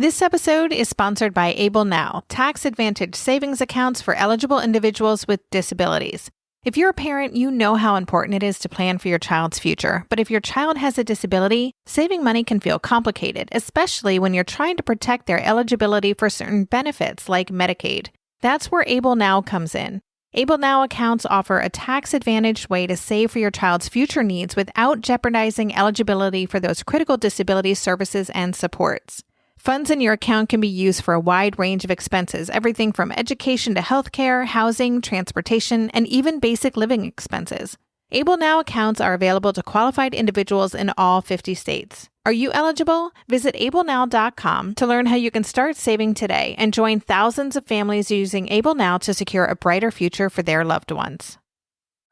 This episode is sponsored by Able Now, tax advantage savings accounts for eligible individuals with disabilities. If you're a parent, you know how important it is to plan for your child's future. But if your child has a disability, saving money can feel complicated, especially when you're trying to protect their eligibility for certain benefits like Medicaid. That's where Able Now comes in. Able Now accounts offer a tax-advantaged way to save for your child's future needs without jeopardizing eligibility for those critical disability services and supports. Funds in your account can be used for a wide range of expenses, everything from education to healthcare, housing, transportation, and even basic living expenses. Able Now accounts are available to qualified individuals in all 50 states. Are you eligible? Visit ablenow.com to learn how you can start saving today and join thousands of families using Able Now to secure a brighter future for their loved ones.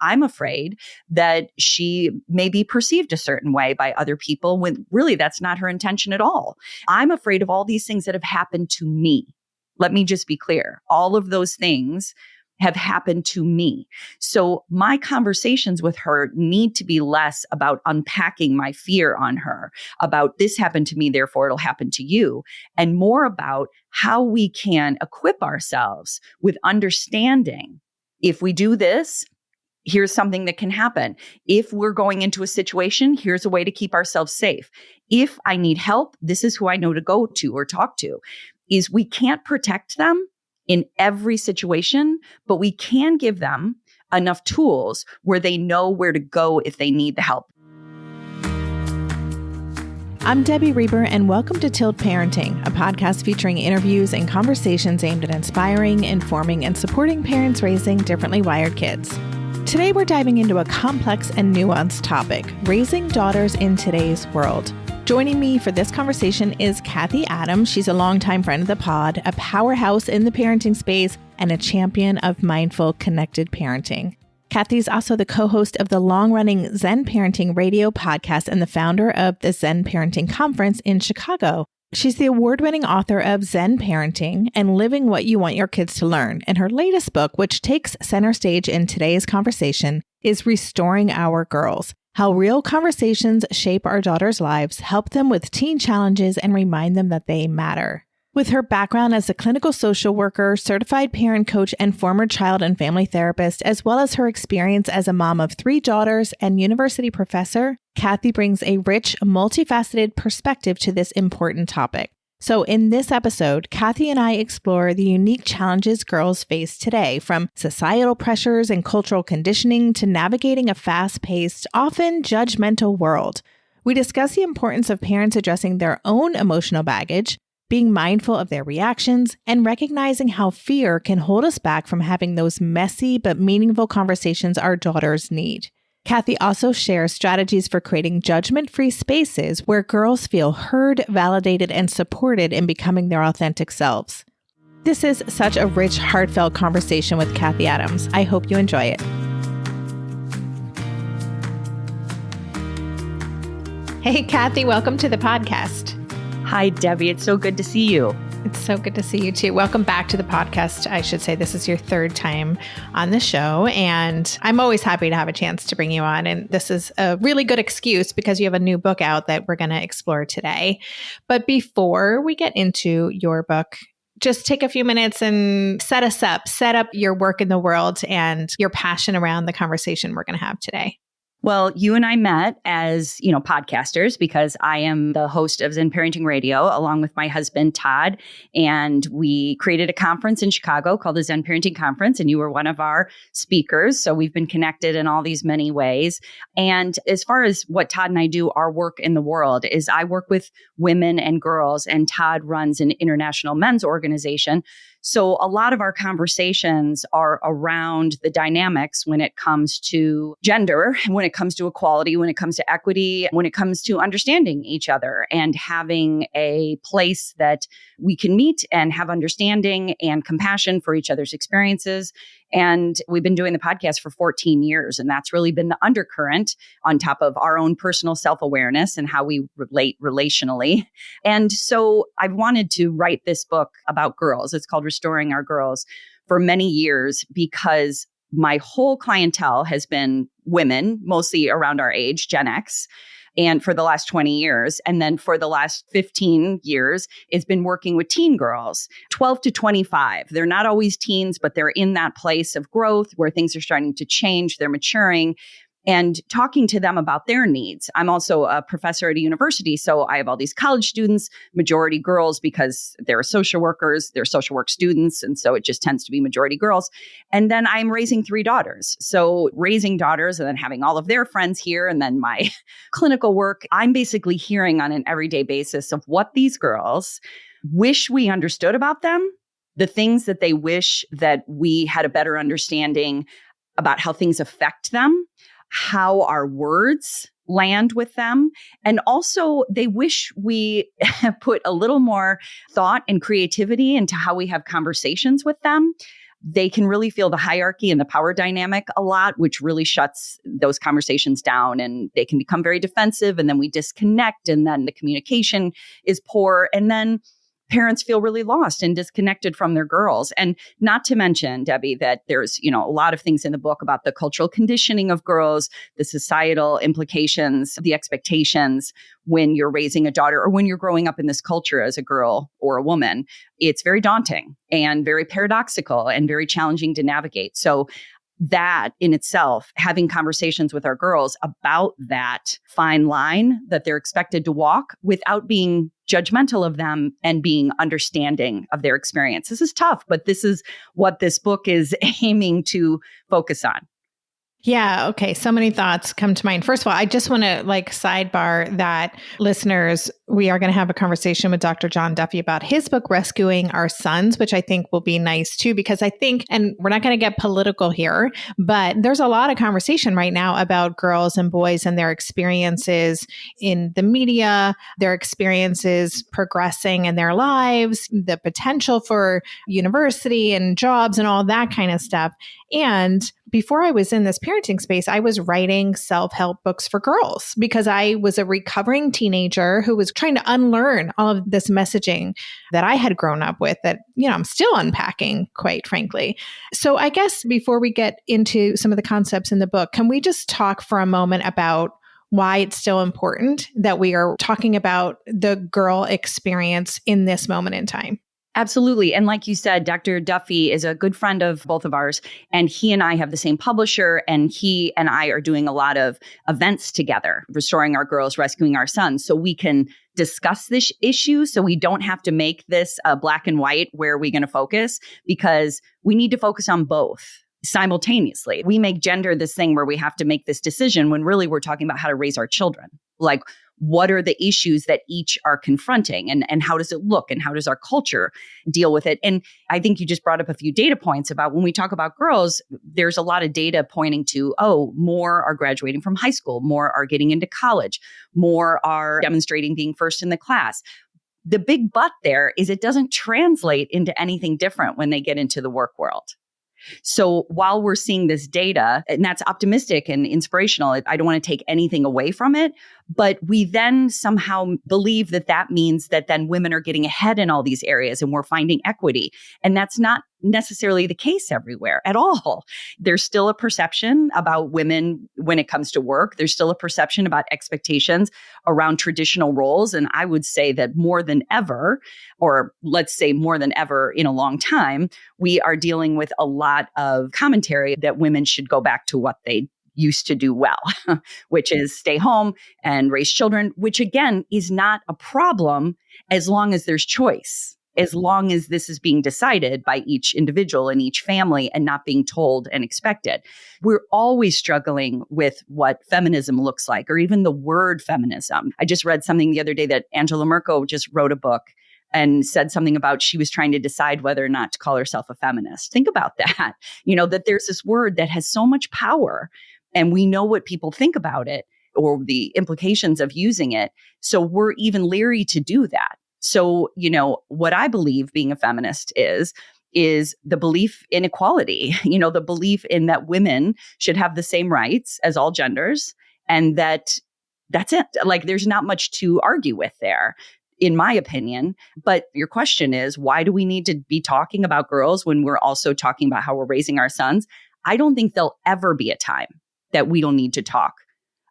I'm afraid that she may be perceived a certain way by other people when really that's not her intention at all. I'm afraid of all these things that have happened to me. Let me just be clear. All of those things have happened to me. So my conversations with her need to be less about unpacking my fear on her, about this happened to me, therefore it'll happen to you, and more about how we can equip ourselves with understanding. If we do this, here's something that can happen. If we're going into a situation, here's a way to keep ourselves safe. If I need help, this is who I know to go to or talk to. Is we can't protect them in every situation, but we can give them enough tools where they know where to go if they need the help. I'm Debbie Reber, and welcome to Tilt Parenting, a podcast featuring interviews and conversations aimed at inspiring, informing, and supporting parents raising differently wired kids. Today, we're diving into a complex and nuanced topic, raising daughters in today's world. Joining me for this conversation is Cathy Adams. She's a longtime friend of the pod, a powerhouse in the parenting space, and a champion of mindful, connected parenting. Cathy's also the co-host of the long-running Zen Parenting Radio podcast and the founder of the Zen Parenting Conference in Chicago. She's the award-winning author of Zen Parenting and Living What You Want Your Kids to Learn. And her latest book, which takes center stage in today's conversation, is Restoring Our Girls: How Real Conversations Shape Our Daughters' Lives, Help Them with Teen Challenges, and Remind Them That They Matter. With her background as a clinical social worker, certified parent coach, and former child and family therapist, as well as her experience as a mom of 3 daughters and university professor, Cathy brings a rich, multifaceted perspective to this important topic. So in this episode, Cathy and I explore the unique challenges girls face today, from societal pressures and cultural conditioning to navigating a fast-paced, often judgmental world. We discuss the importance of parents addressing their own emotional baggage, being mindful of their reactions, and recognizing how fear can hold us back from having those messy but meaningful conversations our daughters need. Cathy also shares strategies for creating judgment-free spaces where girls feel heard, validated, and supported in becoming their authentic selves. This is such a rich, heartfelt conversation with Cathy Adams. I hope you enjoy it. Hey, Cathy, welcome to the podcast. Hi, Debbie. It's so good to see you. It's so good to see you too. Welcome back to the podcast. I should say this is your 3rd time on the show, and I'm always happy to have a chance to bring you on. And this is a really good excuse because you have a new book out that we're going to explore today. But before we get into your book, just take a few minutes and set up your work in the world and your passion around the conversation we're going to have today. Well, you and I met as, podcasters because I am the host of Zen Parenting Radio along with my husband, Todd. And we created a conference in Chicago called the Zen Parenting Conference. And you were one of our speakers. So we've been connected in all these many ways. And as far as what Todd and I do, our work in the world is I work with women and girls, and Todd runs an international men's organization. So a lot of our conversations are around the dynamics when it comes to gender, when it comes to equality, when it comes to equity, when it comes to understanding each other and having a place that we can meet and have understanding and compassion for each other's experiences. And we've been doing the podcast for 14 years, and that's really been the undercurrent on top of our own personal self-awareness and how we relate relationally. And so I've wanted to write this book about girls. It's called Restoring Our Girls for many years because my whole clientele has been women, mostly around our age, Gen X. and for the last 20 years. And then for the last 15 years, it's been working with teen girls, 12 to 25. They're not always teens, but they're in that place of growth where things are starting to change. They're maturing. And talking to them about their needs. I'm also a professor at a university, so I have all these college students, majority girls because they're social workers, they're social work students, and so it just tends to be majority girls. And then I'm raising 3 daughters. So raising daughters and then having all of their friends here and then my clinical work, I'm basically hearing on an everyday basis of what these girls wish we understood about them, the things that they wish that we had a better understanding about how things affect them, how our words land with them. And also they wish we put a little more thought and creativity into how we have conversations with them. They can really feel the hierarchy and the power dynamic a lot, which really shuts those conversations down, and they can become very defensive, and then we disconnect, and then the communication is poor. And then parents feel really lost and disconnected from their girls. And not to mention, Debbie, that there's, a lot of things in the book about the cultural conditioning of girls, the societal implications, the expectations when you're raising a daughter or when you're growing up in this culture as a girl or a woman. It's very daunting and very paradoxical and very challenging to navigate. So that in itself, having conversations with our girls about that fine line that they're expected to walk without being judgmental of them and being understanding of their experience. This is tough, but this is what this book is aiming to focus on. Yeah. Okay. So many thoughts come to mind. First of all, I just want to sidebar that listeners, we are going to have a conversation with Dr. John Duffy about his book, Rescuing Our Sons, which I think will be nice too, because I think, and we're not going to get political here, but there's a lot of conversation right now about girls and boys and their experiences in the media, their experiences progressing in their lives, the potential for university and jobs and all that kind of stuff. And before I was in this parenting space, I was writing self-help books for girls because I was a recovering teenager who was trying to unlearn all of this messaging that I had grown up with that, I'm still unpacking, quite frankly. So I guess before we get into some of the concepts in the book, can we just talk for a moment about why it's still important that we are talking about the girl experience in this moment in time? Absolutely. And like you said, Dr. Duffy is a good friend of both of ours, and he and I have the same publisher, and he and I are doing a lot of events together, Restoring Our Girls, Rescuing Our Sons, so we can discuss this issue so we don't have to make this black and white where we're going to focus, because we need to focus on both simultaneously. We make gender this thing where we have to make this decision when really we're talking about how to raise our children. Like, what are the issues that each are confronting, and how does it look, and how does our culture deal with it? And I think you just brought up a few data points about when we talk about girls, there's a lot of data pointing to, more are graduating from high school, more are getting into college, more are demonstrating being first in the class. The big but there is it doesn't translate into anything different when they get into the work world. So while we're seeing this data, and that's optimistic and inspirational, I don't want to take anything away from it, but we then somehow believe that that means that then women are getting ahead in all these areas and we're finding equity. And that's not necessarily the case everywhere at all. There's still a perception about women when it comes to work. There's still a perception about expectations around traditional roles. And I would say that more than ever, or let's say more than ever in a long time, we are dealing with a lot of commentary that women should go back to what they used to do well, which is stay home and raise children, which again is not a problem as long as there's choice. As long as this is being decided by each individual and each family and not being told and expected. We're always struggling with what feminism looks like, or even the word feminism. I just read something the other day that Angela Merkel just wrote a book and said something about she was trying to decide whether or not to call herself a feminist. Think about that, that there's this word that has so much power and we know what people think about it or the implications of using it. So we're even leery to do that. So, what I believe being a feminist is the belief in equality, the belief in that women should have the same rights as all genders, and that's it. Like, there's not much to argue with there, in my opinion. But your question is, why do we need to be talking about girls when we're also talking about how we're raising our sons? I don't think there'll ever be a time that we don't need to talk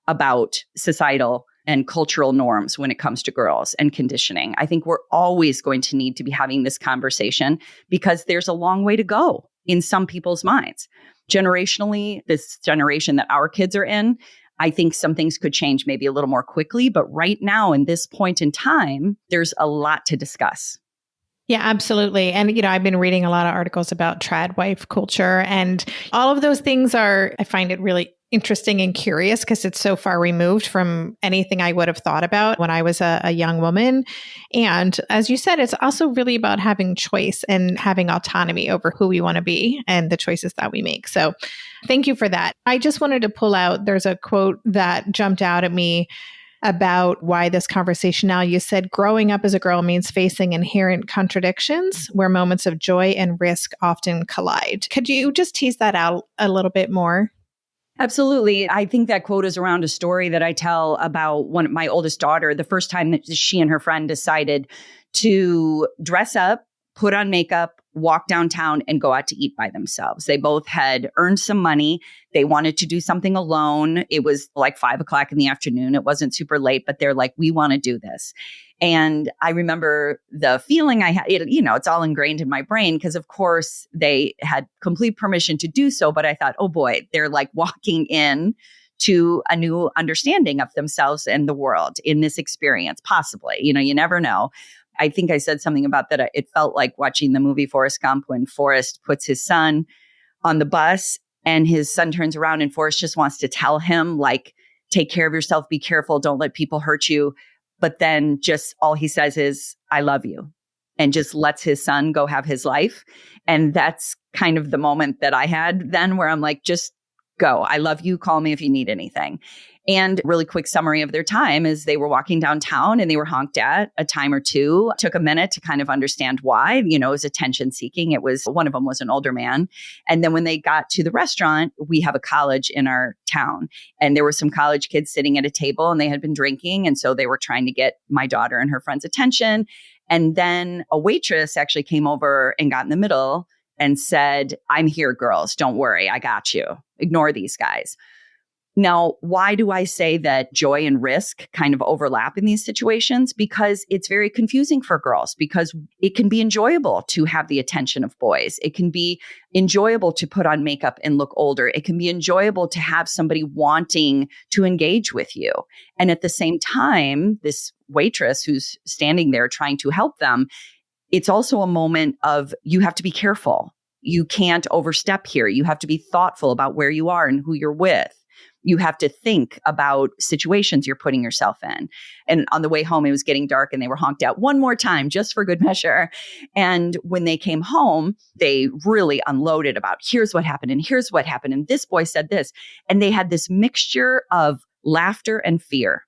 about societal and cultural norms when it comes to girls and conditioning. I think we're always going to need to be having this conversation because there's a long way to go in some people's minds. Generationally, this generation that our kids are in, I think some things could change maybe a little more quickly. But right now, in this point in time, there's a lot to discuss. Yeah, absolutely. And, I've been reading a lot of articles about trad wife culture, and all of those things I find it really interesting and curious because it's so far removed from anything I would have thought about when I was a young woman. And as you said, it's also really about having choice and having autonomy over who we want to be and the choices that we make. So thank you for that. I just wanted to pull out, there's a quote that jumped out at me about why this conversation now. You said, growing up as a girl means facing inherent contradictions where moments of joy and risk often collide. Could you just tease that out a little bit more? Absolutely. I think that quote is around a story that I tell about my oldest daughter, the first time that she and her friend decided to dress up, put on makeup, walk downtown, and go out to eat by themselves. They both had earned some money. They wanted to do something alone. It was like 5:00 in the afternoon. It wasn't super late, but they're like, we want to do this. And I remember the feeling I had, it's all ingrained in my brain because, of course, they had complete permission to do so. But I thought, oh boy, they're like walking in to a new understanding of themselves and the world in this experience, possibly. You never know. I think I said something about that. It felt like watching the movie Forrest Gump when Forrest puts his son on the bus and his son turns around and Forrest just wants to tell him, like, take care of yourself, be careful, don't let people hurt you. But then just all he says is, I love you, and just lets his son go have his life. And that's kind of the moment that I had then where I'm like, just go. I love you. Call me if you need anything. And really quick summary of their time is they were walking downtown and they were honked at a time or two. It took a minute to kind of understand why. It was attention seeking. One of them was an older man. And then when they got to the restaurant, we have a college in our town, and there were some college kids sitting at a table and they had been drinking. And so they were trying to get my daughter and her friend's attention. And then a waitress actually came over and got in the middle and said, I'm here, girls. Don't worry. I got you. Ignore these guys. Now, why do I say that joy and risk kind of overlap in these situations? Because it's very confusing for girls, because it can be enjoyable to have the attention of boys. It can be enjoyable to put on makeup and look older. It can be enjoyable to have somebody wanting to engage with you. And at the same time, this waitress who's standing there trying to help them, it's also a moment of you have to be careful. You can't overstep here. You have to be thoughtful about where you are and who you're with. You have to think about situations you're putting yourself in. And on the way home, it was getting dark and they were honked out one more time just for good measure. And when they came home, they really unloaded about here's what happened and here's what happened. And this boy said this. And they had this mixture of laughter and fear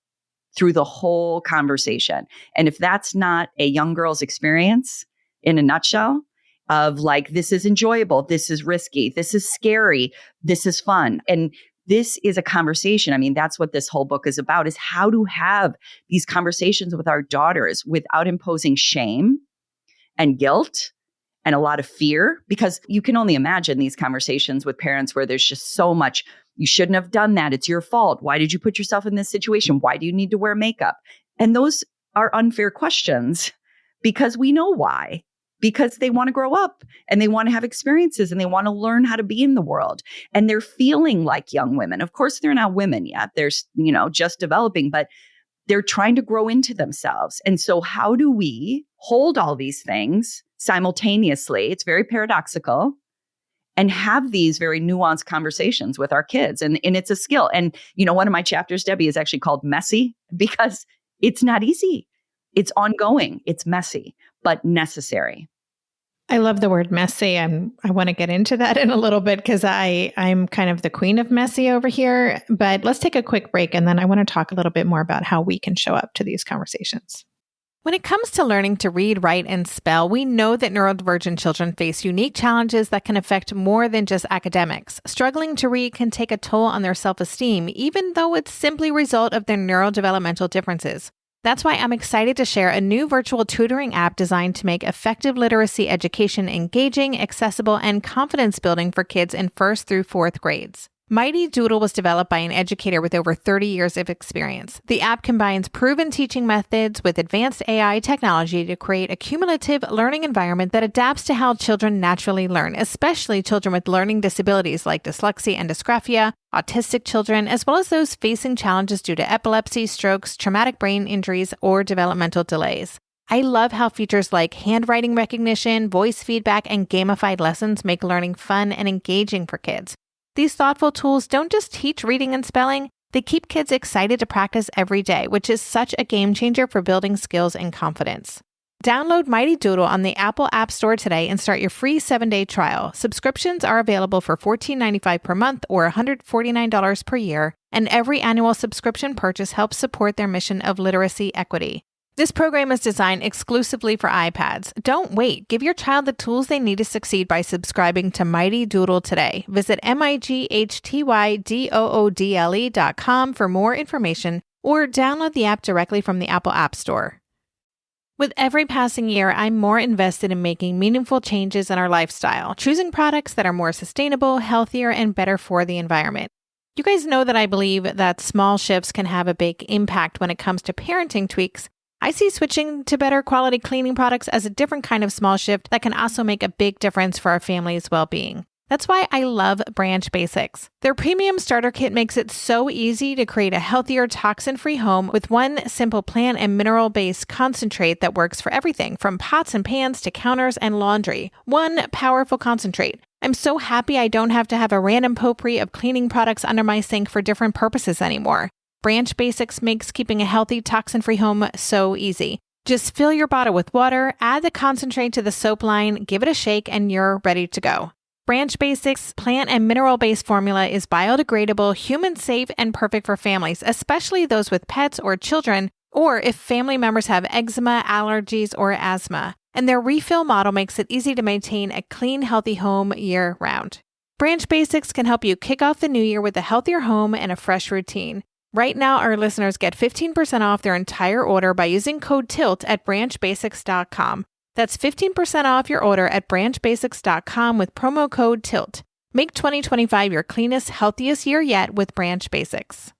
through the whole conversation. And if that's not a young girl's experience in a nutshell, of like, this is enjoyable, this is risky, this is scary, this is fun. And this is a conversation. I mean, that's what this whole book is about, is how to have these conversations with our daughters without imposing shame and guilt and a lot of fear, because you can only imagine these conversations with parents where there's just so much, you shouldn't have done that. It's your fault. Why did you put yourself in this situation? Why do you need to wear makeup? And those are unfair questions because we know why. Because they want to grow up and they want to have experiences and they want to learn how to be in the world. And they're feeling like young women. Of course, they're not women yet. They're, just developing, but they're trying to grow into themselves. And so how do we hold all these things simultaneously? It's very paradoxical, and have these very nuanced conversations with our kids. And it's a skill. And, one of my chapters, Debbie, is actually called Messy, because it's not easy. It's ongoing. It's messy, but necessary. I love the word messy. I want to get into that in a little bit because I'm kind of the queen of messy over here. But let's take a quick break, and then I want to talk a little bit more about how we can show up to these conversations. When it comes to learning to read, write, and spell, we know that neurodivergent children face unique challenges that can affect more than just academics. Struggling to read can take a toll on their self-esteem, even though it's simply a result of their neurodevelopmental differences. That's why I'm excited to share a new virtual tutoring app designed to make effective literacy education engaging, accessible, and confidence building for kids in 1st through 4th grades. Mighty Doodle was developed by an educator with over 30 years of experience. The app combines proven teaching methods with advanced AI technology to create a cumulative learning environment that adapts to how children naturally learn, especially children with learning disabilities like dyslexia and dysgraphia, autistic children, as well as those facing challenges due to epilepsy, strokes, traumatic brain injuries, or developmental delays. I love how features like handwriting recognition, voice feedback, and gamified lessons make learning fun and engaging for kids. These thoughtful tools don't just teach reading and spelling, they keep kids excited to practice every day, which is such a game changer for building skills and confidence. Download Mighty Doodle on the Apple App Store today and start your free 7-day trial. Subscriptions are available for $14.95 per month or $149 per year, and every annual subscription purchase helps support their mission of literacy equity. This program is designed exclusively for iPads. Don't wait. Give your child the tools they need to succeed by subscribing to Mighty Doodle today. Visit MIGHTYDOODLE.com for more information or download the app directly from the Apple App Store. With every passing year, I'm more invested in making meaningful changes in our lifestyle, choosing products that are more sustainable, healthier, and better for the environment. You guys know that I believe that small shifts can have a big impact when it comes to parenting tweaks. I see switching to better quality cleaning products as a different kind of small shift that can also make a big difference for our family's well-being. That's why I love Branch Basics. Their premium starter kit makes it so easy to create a healthier, toxin-free home with one simple plant and mineral-based concentrate that works for everything from pots and pans to counters and laundry. One powerful concentrate. I'm so happy I don't have to have a random potpourri of cleaning products under my sink for different purposes anymore. Branch Basics makes keeping a healthy, toxin-free home so easy. Just fill your bottle with water, add the concentrate to the soap line, give it a shake, and you're ready to go. Branch Basics plant and mineral-based formula is biodegradable, human-safe, and perfect for families, especially those with pets or children, or if family members have eczema, allergies, or asthma. And their refill model makes it easy to maintain a clean, healthy home year-round. Branch Basics can help you kick off the new year with a healthier home and a fresh routine. Right now, our listeners get 15% off their entire order by using code TILT at branchbasics.com. That's 15% off your order at branchbasics.com with promo code TILT. Make 2025 your cleanest, healthiest year yet with Branch Basics.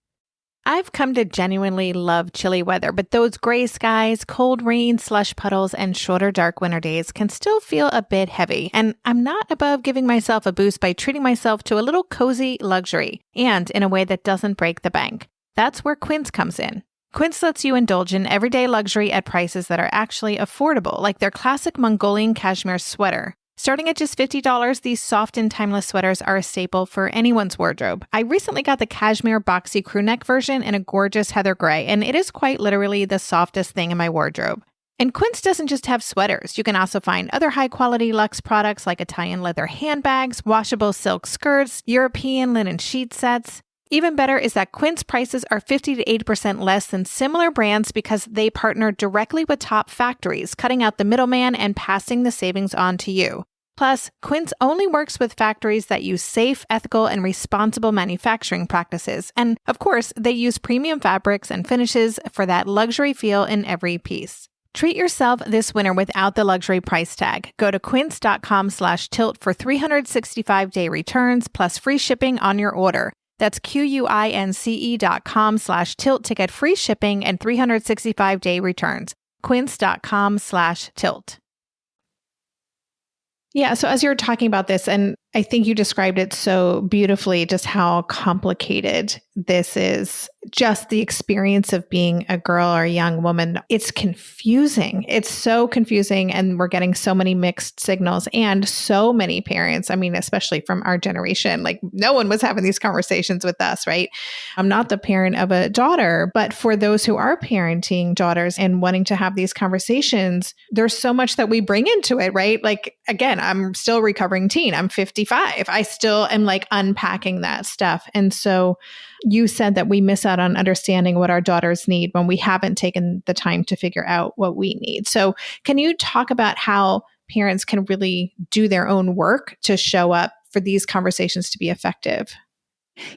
I've come to genuinely love chilly weather, but those gray skies, cold rain, slush puddles, and shorter dark winter days can still feel a bit heavy, and I'm not above giving myself a boost by treating myself to a little cozy luxury, and in a way that doesn't break the bank. That's where Quince comes in. Quince lets you indulge in everyday luxury at prices that are actually affordable, like their classic Mongolian cashmere sweater. Starting at just $50, these soft and timeless sweaters are a staple for anyone's wardrobe. I recently got the cashmere boxy crew neck version in a gorgeous heather gray, and it is quite literally the softest thing in my wardrobe. And Quince doesn't just have sweaters. You can also find other high-quality luxe products like Italian leather handbags, washable silk skirts, European linen sheet sets. Even better is that Quince prices are 50 to 80% less than similar brands because they partner directly with top factories, cutting out the middleman and passing the savings on to you. Plus, Quince only works with factories that use safe, ethical, and responsible manufacturing practices. And, of course, they use premium fabrics and finishes for that luxury feel in every piece. Treat yourself this winter without the luxury price tag. Go to quince.com/tilt for 365-day returns plus free shipping on your order. That's QUINCE.com/tilt to get free shipping and 365-day returns. Quince.com/tilt. Yeah, so as you're talking about this, and I think you described it so beautifully, just how complicated this is, just the experience of being a girl or a young woman. It's confusing. It's so confusing. And we're getting so many mixed signals and so many parents. I mean, especially from our generation, like no one was having these conversations with us, right? I'm not the parent of a daughter, but for those who are parenting daughters and wanting to have these conversations, there's so much that we bring into it, right? Like, again, I'm still a recovering teen. I'm 55. I still am like unpacking that stuff. And so you said that we miss out on understanding what our daughters need when we haven't taken the time to figure out what we need. So can you talk about how parents can really do their own work to show up for these conversations to be effective?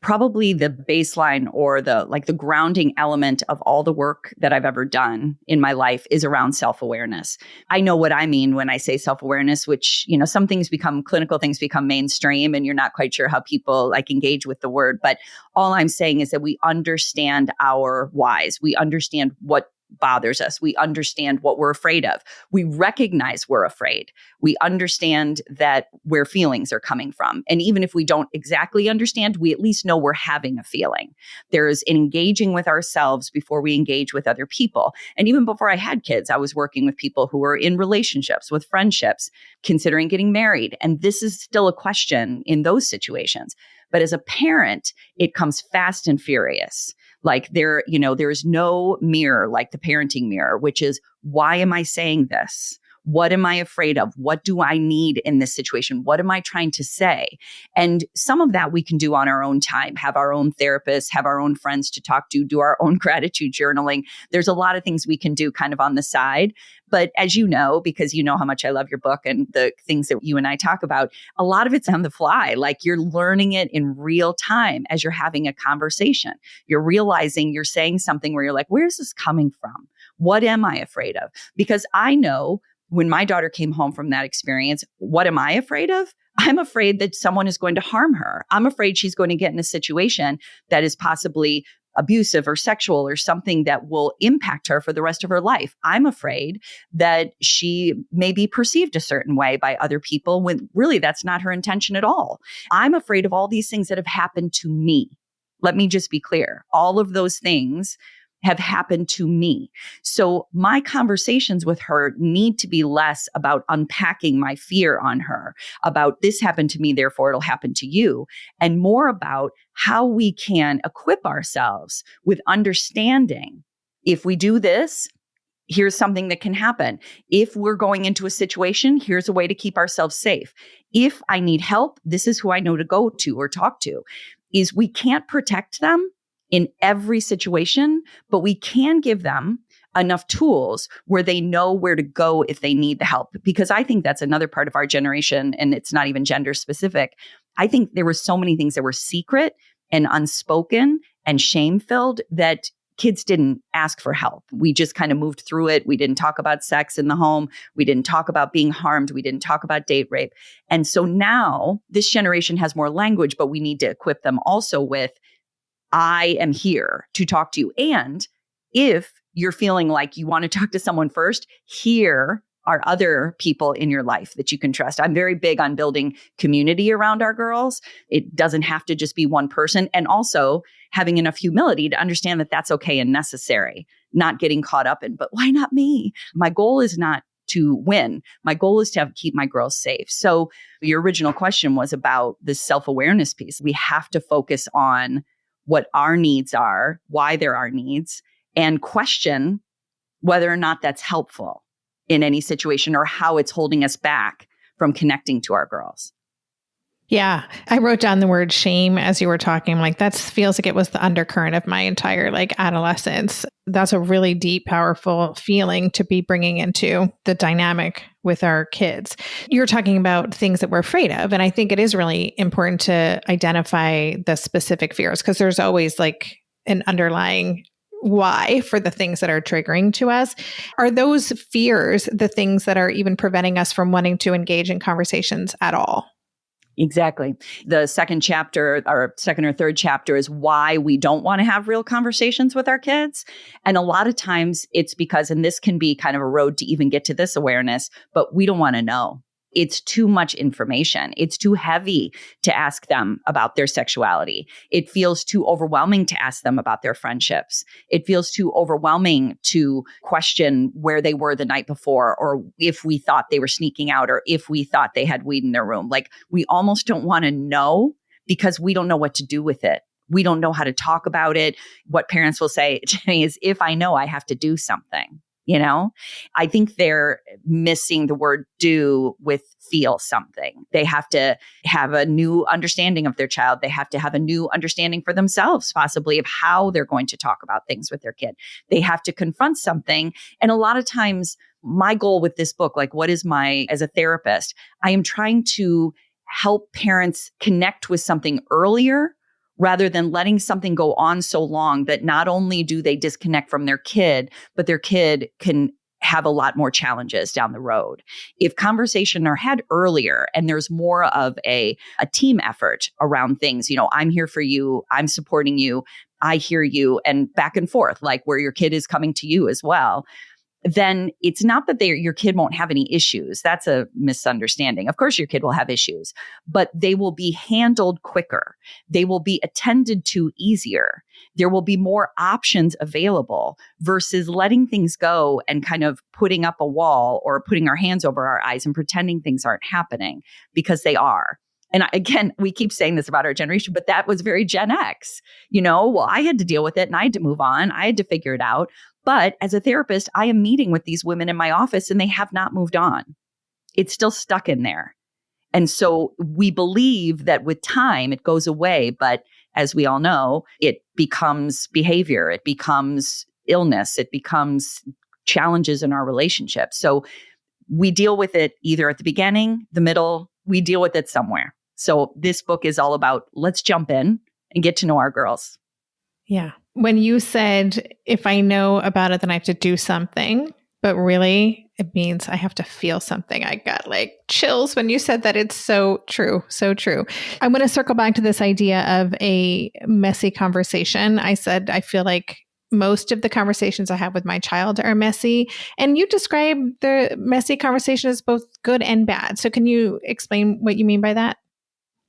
Probably the baseline or the grounding element of all the work that I've ever done in my life is around self-awareness. I know what I mean when I say self-awareness, which, some things become clinical, things become mainstream, and you're not quite sure how people engage with the word. But all I'm saying is that we understand our whys. We understand what bothers us. We understand what we're afraid of. We recognize we're afraid. We understand that where feelings are coming from. And even if we don't exactly understand, we at least know we're having a feeling. There's engaging with ourselves before we engage with other people. And even before I had kids, I was working with people who were in relationships, with friendships, considering getting married. And this is still a question in those situations. But as a parent, it comes fast and furious. There's no mirror like the parenting mirror, which is, why am I saying this? What am I afraid of? What do I need in this situation? What am I trying to say? And some of that we can do on our own time, have our own therapists, have our own friends to talk to, do our own gratitude journaling. There's a lot of things we can do kind of on the side. But as you know, because you know how much I love your book and the things that you and I talk about, a lot of it's on the fly. You're learning it in real time as you're having a conversation. You're realizing you're saying something where you're like, where's this coming from? What am I afraid of? Because I know when my daughter came home from that experience, what am I afraid of? I'm afraid that someone is going to harm her. I'm afraid she's going to get in a situation that is possibly abusive or sexual or something that will impact her for the rest of her life. I'm afraid that she may be perceived a certain way by other people when really that's not her intention at all. I'm afraid of all these things that have happened to me. Let me just be clear. All of those things have happened to me. So my conversations with her need to be less about unpacking my fear on her, about this happened to me, therefore it'll happen to you, and more about how we can equip ourselves with understanding. If we do this, here's something that can happen. If we're going into a situation, here's a way to keep ourselves safe. If I need help, this is who I know to go to or talk to. Is we can't protect them in every situation, but we can give them enough tools where they know where to go if they need the help. Because I think that's another part of our generation, and it's not even gender specific. I think there were so many things that were secret and unspoken and shame-filled that kids didn't ask for help. We just kind of moved through it. We didn't talk about sex in the home. We didn't talk about being harmed. We didn't talk about date rape. And so now this generation has more language, but we need to equip them also with, I am here to talk to you. And if you're feeling like you want to talk to someone first, here are other people in your life that you can trust. I'm very big on building community around our girls. It doesn't have to just be one person. And also having enough humility to understand that that's okay and necessary, not getting caught up in, but why not me? My goal is not to win. My goal is to keep my girls safe. So your original question was about this self-awareness piece. We have to focus on what our needs are, why there are needs, and question whether or not that's helpful in any situation or how it's holding us back from connecting to our girls. Yeah. I wrote down the word shame as you were talking. That feels like it was the undercurrent of my entire adolescence. That's a really deep, powerful feeling to be bringing into the dynamic with our kids. You're talking about things that we're afraid of. And I think it is really important to identify the specific fears, because there's always an underlying why for the things that are triggering to us. Are those fears the things that are even preventing us from wanting to engage in conversations at all? Exactly. The second chapter, or second or third chapter, is why we don't want to have real conversations with our kids. And a lot of times it's because, and this can be kind of a road to even get to this awareness, but we don't want to know. It's too much information. It's too heavy to ask them about their sexuality. It feels too overwhelming to ask them about their friendships. It feels too overwhelming to question where they were the night before, or if we thought they were sneaking out, or if we thought they had weed in their room. We almost don't want to know because we don't know what to do with it. We don't know how to talk about it. What parents will say to me is, if I know, I have to do something. I think they're missing the word do with feel something. They have to have a new understanding of their child. They have to have a new understanding for themselves, possibly, of how they're going to talk about things with their kid. They have to confront something. And a lot of times, my goal with this book, what is as a therapist, I am trying to help parents connect with something earlier rather than letting something go on so long that not only do they disconnect from their kid, but their kid can have a lot more challenges down the road. If conversations are had earlier and there's more of a team effort around things, I'm here for you, I'm supporting you, I hear you, and back and forth, like where your kid is coming to you as well, then it's not that your kid won't have any issues. That's a misunderstanding. Of course, your kid will have issues, but they will be handled quicker. They will be attended to easier. There will be more options available versus letting things go and kind of putting up a wall or putting our hands over our eyes and pretending things aren't happening, because they are. And again, we keep saying this about our generation, but that was very Gen X. Well, I had to deal with it and I had to move on. I had to figure it out. But as a therapist, I am meeting with these women in my office and they have not moved on. It's still stuck in there. And so we believe that with time, it goes away. But as we all know, it becomes behavior. It becomes illness. It becomes challenges in our relationship. So we deal with it either at the beginning, the middle, we deal with it somewhere. So this book is all about, let's jump in and get to know our girls. Yeah. When you said, if I know about it, then I have to do something, but really it means I have to feel something. I got like chills when you said that. It's so true. So true. I'm going to circle back to this idea of a messy conversation. I said, I feel like most of the conversations I have with my child are messy. And you describe the messy conversation as both good and bad. So can you explain what you mean by that?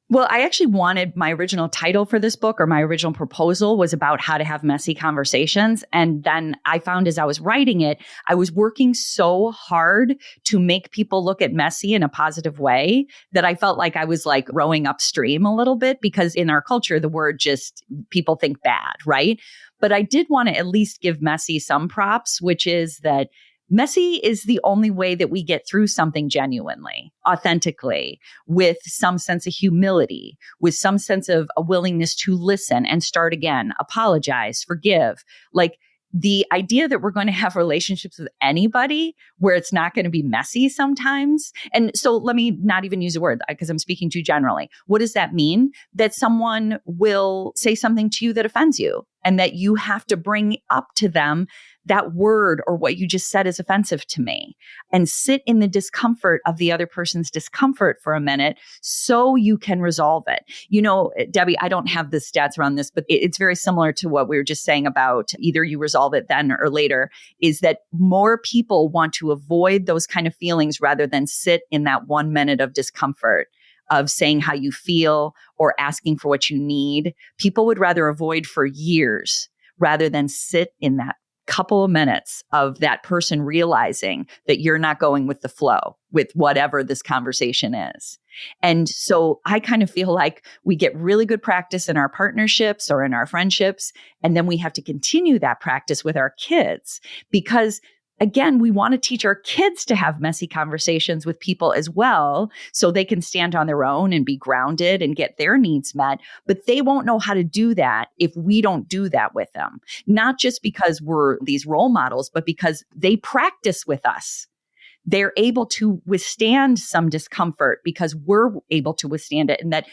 Well, I actually wanted my original title for this book, or my original proposal, was about how to have messy conversations. And then I found as I was writing it, I was working so hard to make people look at messy in a positive way that I felt like I was like rowing upstream a little bit, because in our culture, the word just, people think bad, right? But I did want to at least give messy some props, which is that messy is the only way that we get through something genuinely, authentically, with some sense of humility, with some sense of a willingness to listen and start again, apologize, forgive. Like the idea that we're going to have relationships with anybody where it's not going to be messy sometimes. And so let me not even use a word, because I'm speaking too generally. What does that mean? That someone will say something to you that offends you, and that you have to bring up to them that word or what you just said is offensive to me, and sit in the discomfort of the other person's discomfort for a minute so you can resolve it. Debbie, I don't have the stats around this, but it's very similar to what we were just saying about either you resolve it then or later, is that more people want to avoid those kind of feelings rather than sit in that 1 minute of discomfort of saying how you feel or asking for what you need. People would rather avoid for years rather than sit in that couple of minutes of that person realizing that you're not going with the flow with whatever this conversation is. And so I kind of feel like we get really good practice in our partnerships or in our friendships, and then we have to continue that practice with our kids, because again, we want to teach our kids to have messy conversations with people as well, so they can stand on their own and be grounded and get their needs met. But they won't know how to do that if we don't do that with them. Not just because we're these role models, but because they practice with us. They're able to withstand some discomfort because we're able to withstand it. And that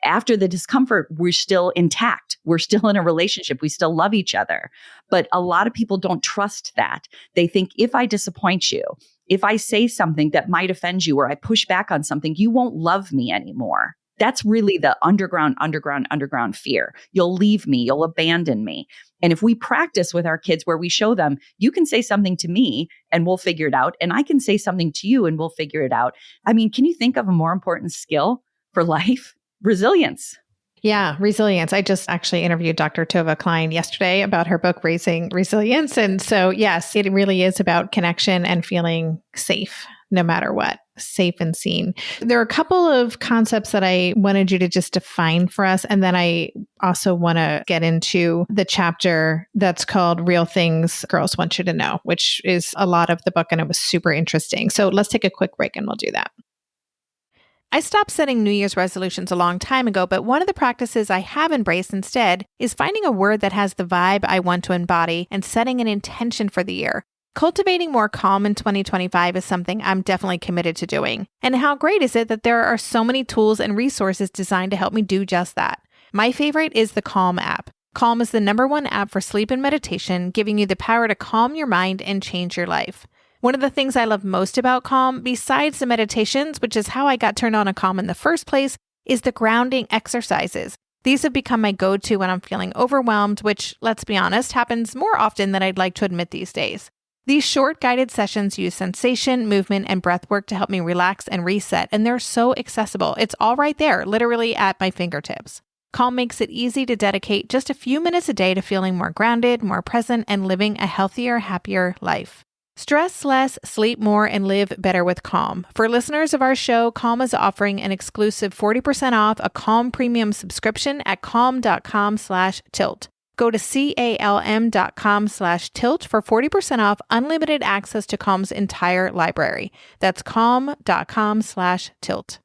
after the discomfort, we're still intact. We're still in a relationship. We still love each other. But a lot of people don't trust that. They think, if I disappoint you, if I say something that might offend you, or I push back on something, you won't love me anymore. That's really the underground fear. You'll leave me. You'll abandon me. And if we practice with our kids where we show them, you can say something to me and we'll figure it out, and I can say something to you and we'll figure it out. I mean, can you think of a more important skill for life? Resilience. Yeah, resilience. I just actually interviewed Dr. Tova Klein yesterday about her book, Raising Resilience. And so, yes, it really is about connection and feeling safe no matter what, safe and seen. There are a couple of concepts that I wanted you to just define for us. And then I also want to get into the chapter that's called Real Things Girls Want You to Know, which is a lot of the book, and it was super interesting. So let's take a quick break and we'll do that. I stopped setting New Year's resolutions a long time ago, but one of the practices I have embraced instead is finding a word that has the vibe I want to embody and setting an intention for the year. Cultivating more calm in 2025 is something I'm definitely committed to doing. And how great is it that there are so many tools and resources designed to help me do just that? My favorite is the Calm app. Calm is the #1 app for sleep and meditation, giving you the power to calm your mind and change your life. One of the things I love most about Calm, besides the meditations, which is how I got turned on to Calm in the first place, is the grounding exercises. These have become my go-to when I'm feeling overwhelmed, which, let's be honest, happens more often than I'd like to admit these days. These short guided sessions use sensation, movement, and breath work to help me relax and reset, and they're so accessible. It's all right there, literally at my fingertips. Calm makes it easy to dedicate just a few minutes a day to feeling more grounded, more present, and living a healthier, happier life. Stress less, sleep more, and live better with Calm. For listeners of our show, Calm is offering an exclusive 40% off a Calm premium subscription at calm.com/tilt. Go to calm.com/tilt for 40% off unlimited access to Calm's entire library. That's calm.com/tilt.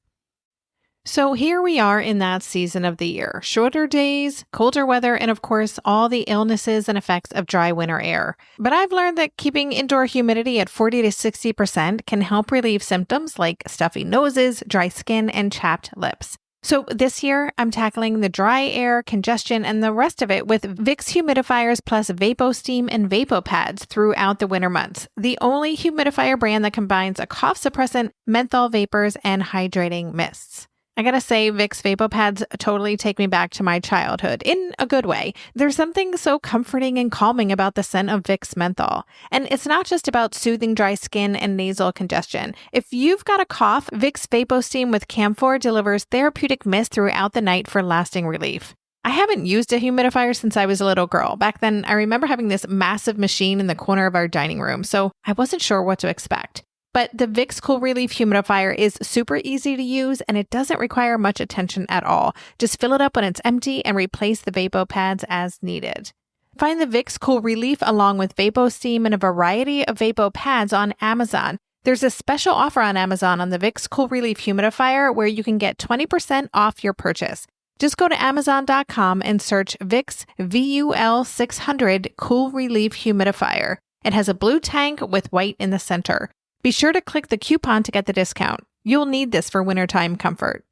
So here we are in that season of the year. Shorter days, colder weather, and of course, all the illnesses and effects of dry winter air. But I've learned that keeping indoor humidity at 40 to 60% can help relieve symptoms like stuffy noses, dry skin, and chapped lips. So this year, I'm tackling the dry air, congestion, and the rest of it with Vicks humidifiers plus VapoSteam and VapoPads throughout the winter months. The only humidifier brand that combines a cough suppressant, menthol vapors, and hydrating mists. I gotta say, Vicks VapoPads totally take me back to my childhood in a good way. There's something so comforting and calming about the scent of Vicks menthol. And it's not just about soothing dry skin and nasal congestion. If you've got a cough, Vicks VapoSteam with camphor delivers therapeutic mist throughout the night for lasting relief. I haven't used a humidifier since I was a little girl. Back then, I remember having this massive machine in the corner of our dining room, so I wasn't sure what to expect. But the Vicks Cool Relief Humidifier is super easy to use and it doesn't require much attention at all. Just fill it up when it's empty and replace the VapoPads as needed. Find the Vicks Cool Relief along with VapoSteam and a variety of VapoPads on Amazon. There's a special offer on Amazon on the Vicks Cool Relief Humidifier where you can get 20% off your purchase. Just go to Amazon.com and search Vicks VUL600 Cool Relief Humidifier. It has a blue tank with white in the center. Be sure to click the coupon to get the discount. You'll need this for wintertime comfort.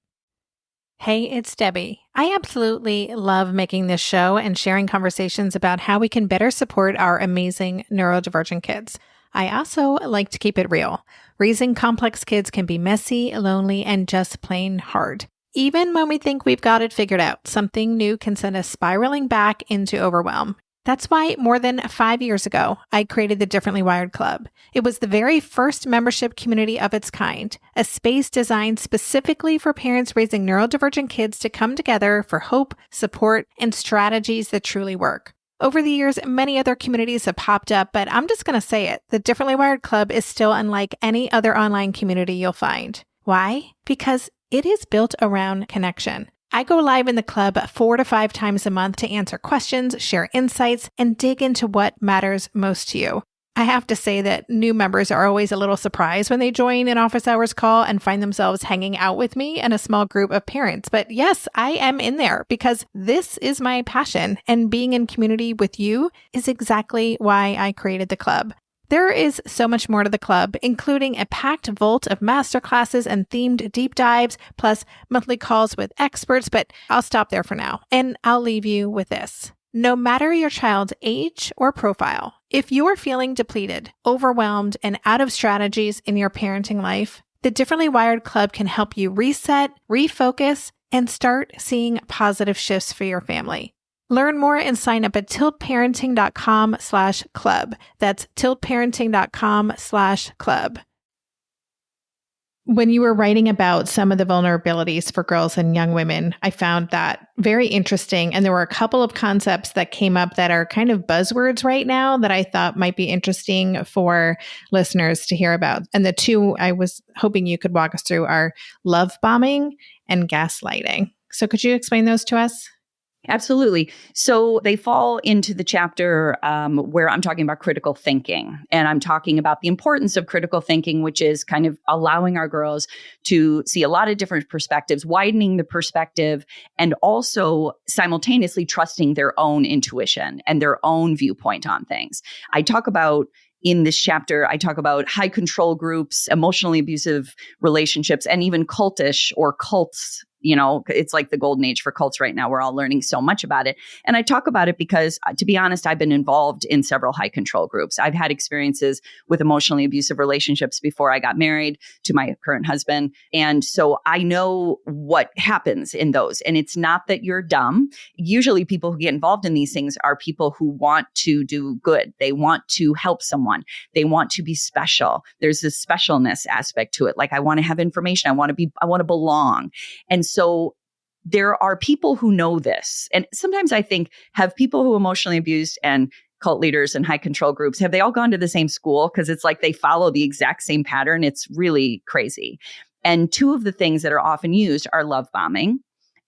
Hey, it's Debbie. I absolutely love making this show and sharing conversations about how we can better support our amazing neurodivergent kids. I also like to keep it real. Raising complex kids can be messy, lonely, and just plain hard. Even when we think we've got it figured out, something new can send us spiraling back into overwhelm. That's why more than 5 years ago, I created the Differently Wired Club. It was the very first membership community of its kind, a space designed specifically for parents raising neurodivergent kids to come together for hope, support, and strategies that truly work. Over the years, many other communities have popped up, but I'm just going to say it. The Differently Wired Club is still unlike any other online community you'll find. Why? Because it is built around connection. I go live in the club 4 to 5 times a month to answer questions, share insights, and dig into what matters most to you. I have to say that new members are always a little surprised when they join an office hours call and find themselves hanging out with me and a small group of parents. But yes, I am in there because this is my passion, and being in community with you is exactly why I created the club. There is so much more to the club, including a packed vault of masterclasses and themed deep dives, plus monthly calls with experts, but I'll stop there for now. And I'll leave you with this. No matter your child's age or profile, if you are feeling depleted, overwhelmed, and out of strategies in your parenting life, the Differently Wired Club can help you reset, refocus, and start seeing positive shifts for your family. Learn more and sign up at tiltparenting.com/club. That's tiltparenting.com/club. When you were writing about some of the vulnerabilities for girls and young women, I found that very interesting. And there were a couple of concepts that came up that are kind of buzzwords right now that I thought might be interesting for listeners to hear about. And the two I was hoping you could walk us through are love bombing and gaslighting. So could you explain those to us? Absolutely. So they fall into the chapter where I'm talking about critical thinking. And I'm talking about the importance of critical thinking, which is kind of allowing our girls to see a lot of different perspectives, widening the perspective, and also simultaneously trusting their own intuition and their own viewpoint on things. In this chapter, I talk about high control groups, emotionally abusive relationships, and even cultish or cults It's like the golden age for cults right now. We're all learning so much about it. And I talk about it because, to be honest, I've been involved in several high control groups. I've had experiences with emotionally abusive relationships before I got married to my current husband. And so I know what happens in those. And it's not that you're dumb. Usually people who get involved in these things are people who want to do good. They want to help someone. They want to be special. There's this specialness aspect to it. Like, I want to have information. I want to belong. And so there are people who know this. And sometimes I think, have people who emotionally abused and cult leaders and high control groups, have they all gone to the same school? Because it's like they follow the exact same pattern. It's really crazy. And two of the things that are often used are love bombing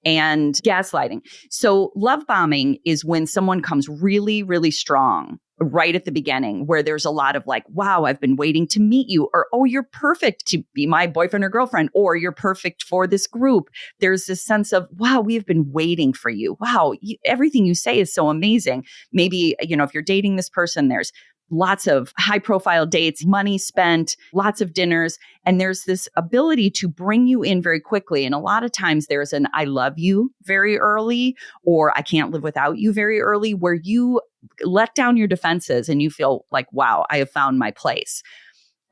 and gaslighting. So love bombing is when someone comes really, really strong right at the beginning, where there's a lot of like, wow, I've been waiting to meet you, or, oh, you're perfect to be my boyfriend or girlfriend, or you're perfect for this group. There's this sense of, wow, we have been waiting for you. Wow, everything you say is so amazing. Maybe, if you're dating this person, there's lots of high profile dates, money spent, lots of dinners. And there's this ability to bring you in very quickly. And a lot of times there's an I love you very early, or I can't live without you very early, where you let down your defenses and you feel like, wow, I have found my place.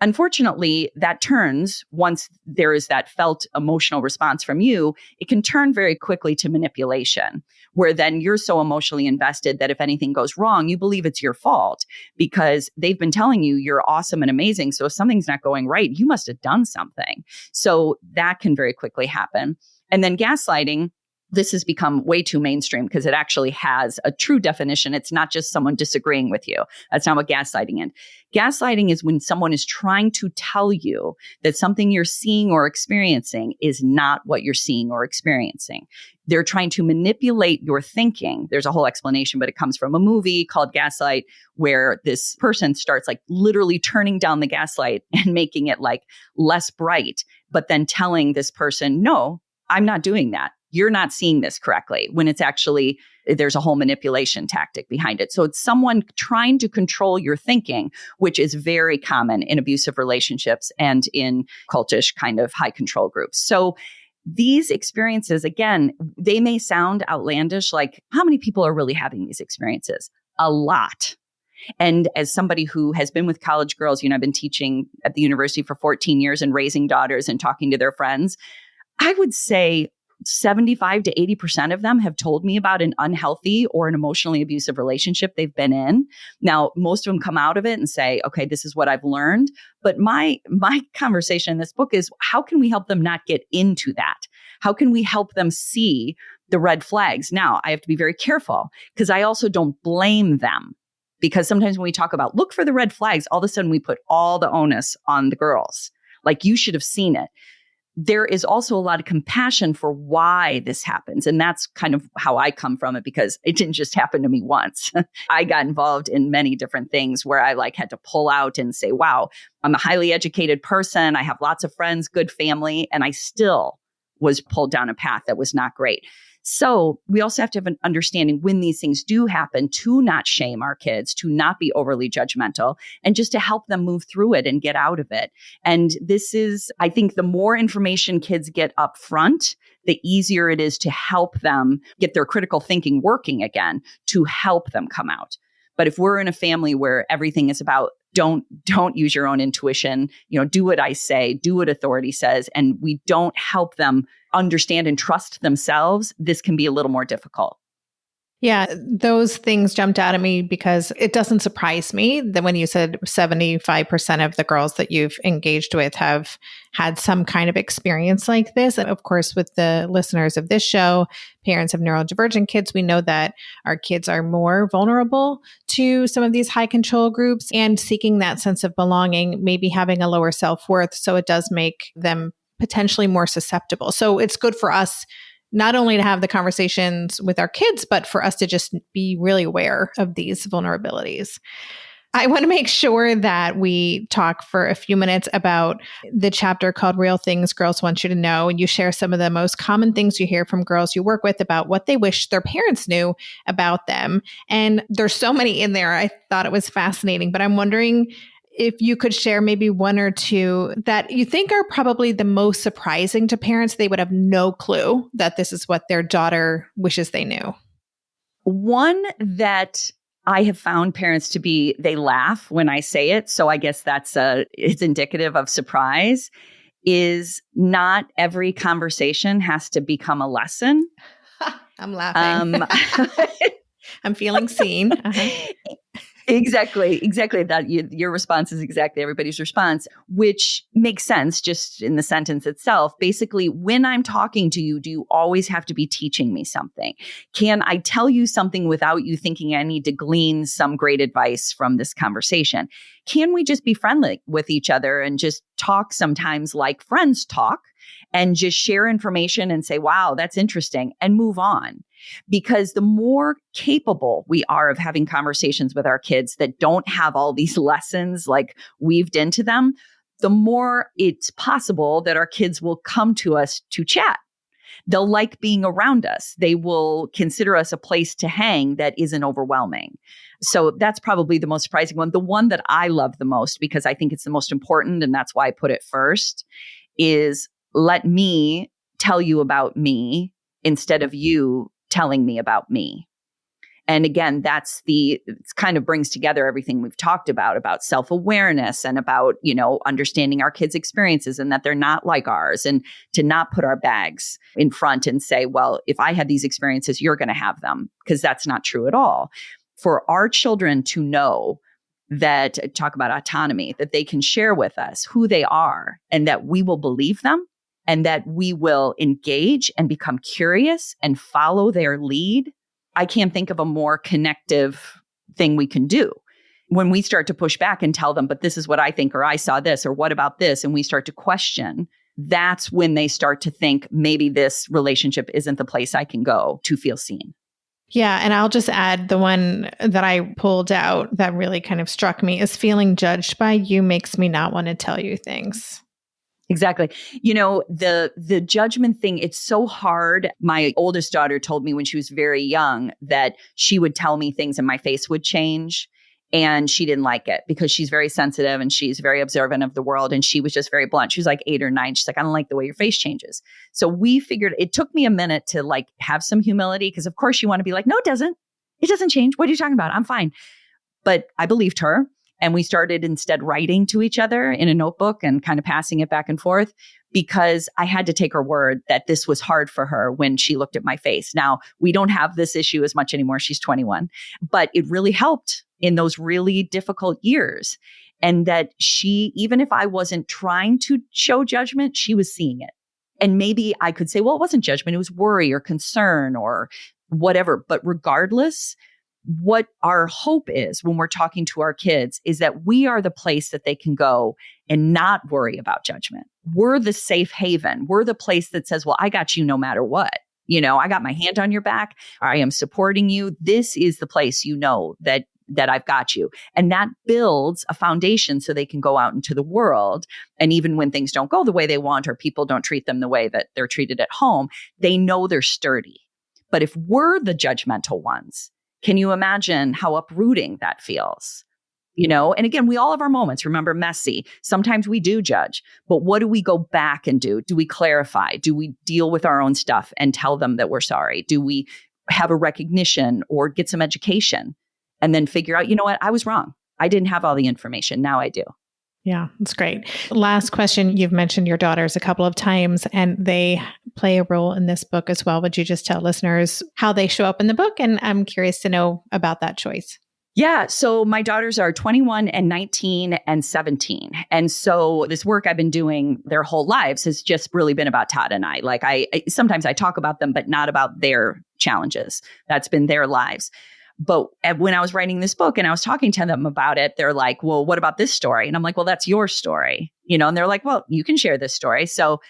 Unfortunately, that turns, once there is that felt emotional response from you, it can turn very quickly to manipulation, where then you're so emotionally invested that if anything goes wrong, you believe it's your fault because they've been telling you you're awesome and amazing. So if something's not going right, you must have done something. So that can very quickly happen. And then gaslighting, this has become way too mainstream because it actually has a true definition. It's not just someone disagreeing with you. That's not what gaslighting is. Gaslighting is when someone is trying to tell you that something you're seeing or experiencing is not what you're seeing or experiencing. They're trying to manipulate your thinking. There's a whole explanation, but it comes from a movie called Gaslight, where this person starts like literally turning down the gaslight and making it like less bright, but then telling this person, no, I'm not doing that. You're not seeing this correctly, when it's actually, there's a whole manipulation tactic behind it. So it's someone trying to control your thinking, which is very common in abusive relationships and in cultish kind of high control groups. So these experiences, again, they may sound outlandish, like how many people are really having these experiences? A lot. And as somebody who has been with college girls, I've been teaching at the university for 14 years and raising daughters and talking to their friends, I would say 75 to 80% of them have told me about an unhealthy or an emotionally abusive relationship they've been in. Now, most of them come out of it and say, okay, this is what I've learned. But my conversation in this book is, how can we help them not get into that? How can we help them see the red flags? Now, I have to be very careful because I also don't blame them. Because sometimes when we talk about look for the red flags, all of a sudden we put all the onus on the girls. Like, you should have seen it. There is also a lot of compassion for why this happens. And that's kind of how I come from it, because it didn't just happen to me once. I got involved in many different things where I had to pull out and say, wow, I'm a highly educated person. I have lots of friends, good family, and I still was pulled down a path that was not great. So we also have to have an understanding when these things do happen to not shame our kids, to not be overly judgmental, and just to help them move through it and get out of it. And this is, I think, the more information kids get up front, the easier it is to help them get their critical thinking working again, to help them come out. But if we're in a family where everything is about don't use your own intuition, do what I say, do what authority says, and we don't help them understand and trust themselves, this can be a little more difficult. Yeah, those things jumped out at me because it doesn't surprise me that when you said 75% of the girls that you've engaged with have had some kind of experience like this. And of course, with the listeners of this show, parents of neurodivergent kids, we know that our kids are more vulnerable to some of these high control groups and seeking that sense of belonging, maybe having a lower self-worth. So it does make them potentially more susceptible. So it's good for us not only to have the conversations with our kids, but for us to just be really aware of these vulnerabilities. I want to make sure that we talk for a few minutes about the chapter called Real Things Girls Want You to Know. And you share some of the most common things you hear from girls you work with about what they wish their parents knew about them. And there's so many in there. I thought it was fascinating, but I'm wondering, if you could share maybe one or two that you think are probably the most surprising to parents. They would have no clue that this is what their daughter wishes they knew. One that I have found parents to be, they laugh when I say it. So I guess it's indicative of surprise, is not every conversation has to become a lesson. I'm laughing. I'm feeling seen. Uh-huh. Exactly. That your response is exactly everybody's response, which makes sense just in the sentence itself. Basically, when I'm talking to you, do you always have to be teaching me something? Can I tell you something without you thinking I need to glean some great advice from this conversation? Can we just be friendly with each other and just talk sometimes like friends talk and just share information and say, wow, that's interesting, and move on? Because the more capable we are of having conversations with our kids that don't have all these lessons like weaved into them, the more it's possible that our kids will come to us to chat. They'll like being around us. They will consider us a place to hang that isn't overwhelming. So that's probably the most surprising one. The one that I love the most, because I think it's the most important, and that's why I put it first, is let me tell you about me instead of you telling me about me. And again, it kind of brings together everything we've talked about self-awareness and about, understanding our kids' experiences and that they're not like ours, and to not put our bags in front and say, well, if I had these experiences, you're going to have them, because that's not true at all. For our children to know that, talk about autonomy, that they can share with us who they are and that we will believe them and that we will engage and become curious and follow their lead. I can't think of a more connective thing we can do. When we start to push back and tell them, but this is what I think, or I saw this, or what about this? And we start to question, that's when they start to think maybe this relationship isn't the place I can go to feel seen. Yeah. And I'll just add the one that I pulled out that really kind of struck me is feeling judged by you makes me not want to tell you things. Exactly. The judgment thing, it's so hard. My oldest daughter told me when she was very young that she would tell me things and my face would change. And she didn't like it because she's very sensitive and she's very observant of the world. And she was just very blunt. She was like 8 or 9. She's like, I don't like the way your face changes. So we figured, it took me a minute to have some humility, because of course you want to be like, no, it doesn't. It doesn't change. What are you talking about? I'm fine. But I believed her. And we started instead writing to each other in a notebook and kind of passing it back and forth, because I had to take her word that this was hard for her when she looked at my face. Now, we don't have this issue as much anymore. She's 21, but it really helped in those really difficult years. And that she, even if I wasn't trying to show judgment, she was seeing it. And maybe I could say, well, it wasn't judgment. It was worry or concern or whatever. But regardless, what our hope is when we're talking to our kids is that we are the place that they can go and not worry about judgment. We're the safe haven. We're the place that says, well, I got you no matter what. I got my hand on your back. I am supporting you. This is the place that I've got you. And that builds a foundation so they can go out into the world. And even when things don't go the way they want, or people don't treat them the way that they're treated at home, they know they're sturdy. But if we're the judgmental ones, can you imagine how uprooting that feels? And again, we all have our moments. Remember, messy. Sometimes we do judge, but what do we go back and do? Do we clarify? Do we deal with our own stuff and tell them that we're sorry? Do we have a recognition or get some education and then figure out, you know what? I was wrong. I didn't have all the information. Now I do. Yeah, that's great. Last question. You've mentioned your daughters a couple of times, and they play a role in this book as well. Would you just tell listeners how they show up in the book? And I'm curious to know about that choice. Yeah. So my daughters are 21 and 19 and 17. And so this work I've been doing their whole lives has just really been about Todd and I. Sometimes I talk about them, but not about their challenges. That's been their lives. But when I was writing this book and I was talking to them about it, they're like, well, what about this story? And I'm like, well, that's your story, and they're like, well, you can share this story. So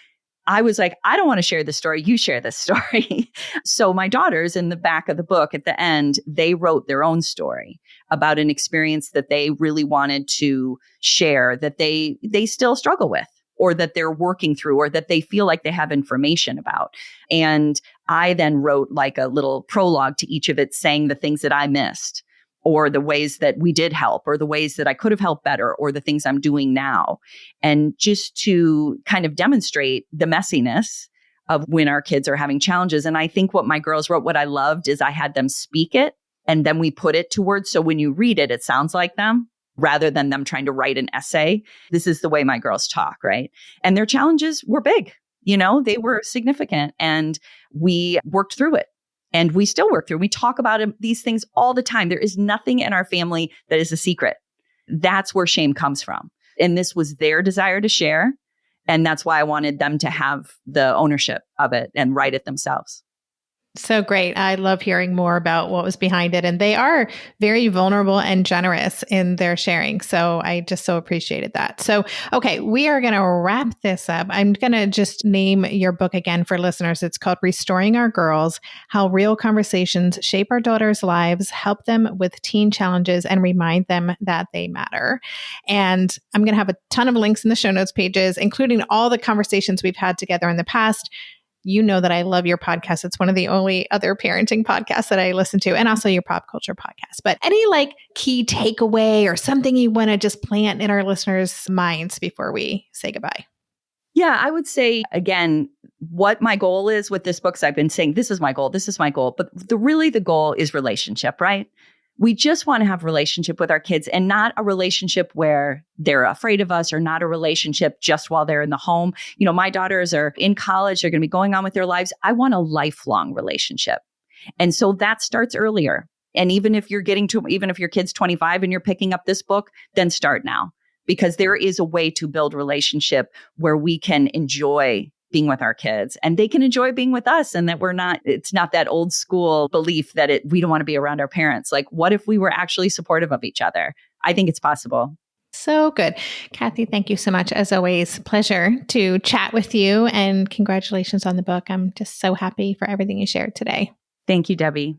I was like, I don't want to share this story. You share this story. So my daughters, in the back of the book at the end, they wrote their own story about an experience that they really wanted to share, that they still struggle with, or that they're working through, or that they feel like they have information about. And I then wrote a little prologue to each of it, saying the things that I missed, or the ways that we did help, or the ways that I could have helped better, or the things I'm doing now. And just to kind of demonstrate the messiness of when our kids are having challenges. And I think what my girls wrote, what I loved is I had them speak it and then we put it to words. So when you read it, it sounds like them rather than them trying to write an essay. This is the way my girls talk, right? And their challenges were big. They were significant, and we worked through it. And we still work through. We talk about these things all the time. There is nothing in our family that is a secret. That's where shame comes from. And this was their desire to share. And that's why I wanted them to have the ownership of it and write it themselves. So great. I love hearing more about what was behind it. And they are very vulnerable and generous in their sharing. So I just so appreciated that. So, okay, we are going to wrap this up. I'm going to just name your book again for listeners. It's called Restoring Our Girls: How Real Conversations Shape Our Daughters' Lives, Help Them with Teen Challenges, and Remind Them That They Matter. And I'm going to have a ton of links in the show notes pages, including all the conversations we've had together in the past. You know that I love your podcast. It's one of the only other parenting podcasts that I listen to, and also your pop culture podcast. But any key takeaway or something you want to just plant in our listeners' minds before we say goodbye? Yeah, I would say, again, what my goal is with this book, so I've been saying, this is my goal. But the goal is relationship, right? We just want to have a relationship with our kids, and not a relationship where they're afraid of us, or not a relationship just while they're in the home. My daughters are in college. They're going to be going on with their lives. I want a lifelong relationship. And so that starts earlier. And even if your kid's 25 and you're picking up this book, then start now, because there is a way to build relationship where we can enjoy being with our kids, and they can enjoy being with us, and that it's not that old school belief that we don't want to be around our parents. What if we were actually supportive of each other? I think it's possible. So good. Cathy, thank you so much. As always, pleasure to chat with you, and congratulations on the book. I'm just so happy for everything you shared today. Thank you, Debbie.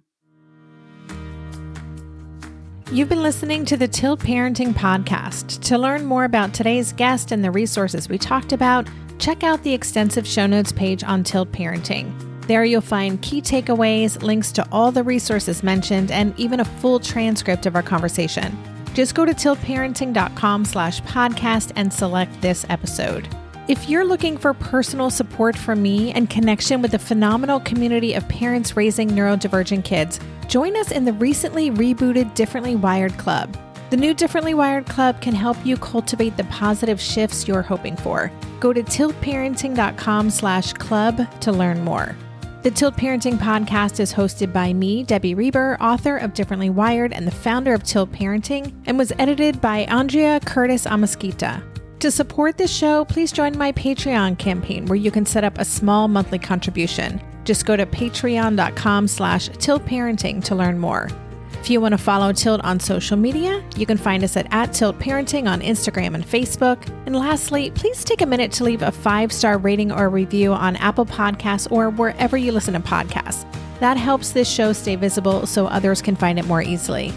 You've been listening to the Tilt Parenting Podcast. To learn more about today's guest and the resources we talked about, check out the extensive show notes page on Tilt Parenting. There you'll find key takeaways, links to all the resources mentioned, and even a full transcript of our conversation. Just go to tiltparenting.com/podcast and select this episode. If you're looking for personal support from me and connection with the phenomenal community of parents raising neurodivergent kids, join us in the recently rebooted Differently Wired Club. The new Differently Wired Club can help you cultivate the positive shifts you're hoping for. Go to tiltparenting.com/club to learn more. The Tilt Parenting Podcast is hosted by me, Debbie Reber, author of Differently Wired and the founder of Tilt Parenting, and was edited by Andrea Curtis Amasquita. To support this show, please join my Patreon campaign, where you can set up a small monthly contribution. Just go to patreon.com/tiltparenting to learn more. If you want to follow Tilt on social media, you can find us at Tilt Parenting on Instagram and Facebook. And lastly, please take a minute to leave a 5-star rating or review on Apple Podcasts or wherever you listen to podcasts. That helps this show stay visible so others can find it more easily.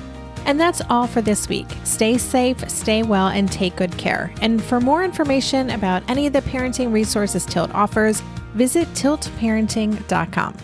And that's all for this week. Stay safe, stay well, and take good care. And for more information about any of the parenting resources Tilt offers, visit tiltparenting.com.